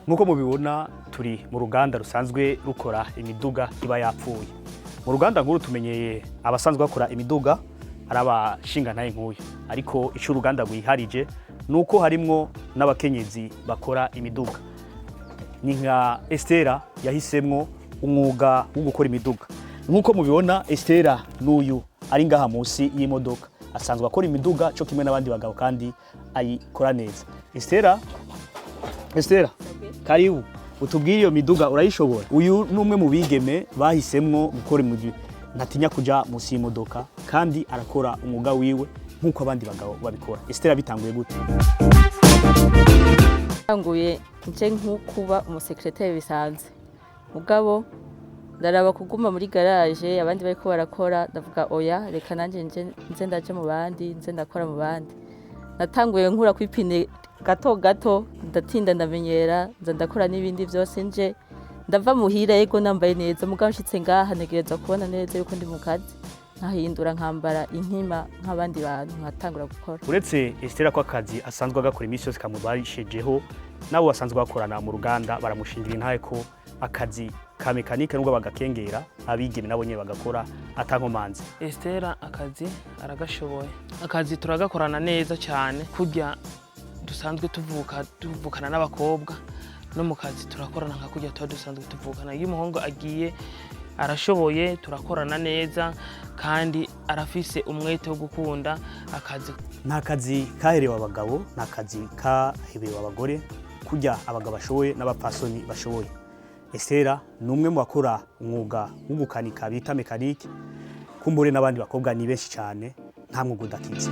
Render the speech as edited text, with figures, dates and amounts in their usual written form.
Nkuko mubibona turi mu ruganda rusanzwe rukora imiduga iba yapfuye. Mu ruganda nkuru tumenyeye abasanzwe bakora imiduga arabashinga ntaye nkuyo, ariko ico uruganda rwiharije nuko harimwo n'abakenyezi bakora imiduga. Ni nka Estera yahisemwo umwuga wo gukora imiduga. Nkuko mubibona Estera n'uyu ari ngaha musi y'imodoka asanzwe akora imiduga cyo kimwe n'abandi bagabo kandi ayikora neza. Estera karibu utubwire iyo miduga urayishobora. Uyu numwe mu bigeme bahisemwo gukora imiduga, ntatinya kuja musi y'imodoka kandi arakora umwuga wiwe nkuko abandi bagabo babikora. Estera bitanguye gute? Tanguye nje nkukuba umusekreteri bisanze. Mugabo ndaraba kuguma muri garage abandi bariko barakora, ndavuga oya reka nanje nze ndaje mu bandi, nze ndakora mu bandi. Natanguye nkura kwipine gato gato, ndatinda ndamenyera, nza ndakora n'ibindi byose nje ndava muhira yego nambaye neza, mugabo nshitse ngaha negereza kubona neza yuko ndi mu kazi, nkahindura nkambara inkima nk'abandi bantu nkatangura gukora. Uretse Estera ko akazi asanzwe agakora imisi yose kamubarishijeho, nabo basanzwe bakorana mu ruganda baramushingira intaye ko akazi ka mekanike nubwo bagakengera abigeme nabo nye bagakora atankomanzi. Estera akazi aragashoboye, akazi turagakorana neza cyane, kurya dusanzwe tuvukana n'abakobwa no mu kazi turakorana nka kurya tuba dusanzwe tuvukana. Iyo umuhungu agiye arashoboye, turakorana neza kandi arafise umwete wo gukunda akazi. Nta kazi kaherewe abagabo, nta kazi kaherewe abagore, kurya abagabo bashoboye n'abapasoni bashoboye. Estera numwe mu bakora umwuga wo gukanika bita mekanike, kumbure n'abandi bakobwa ni benshi cyane, nta mwuga udakiza.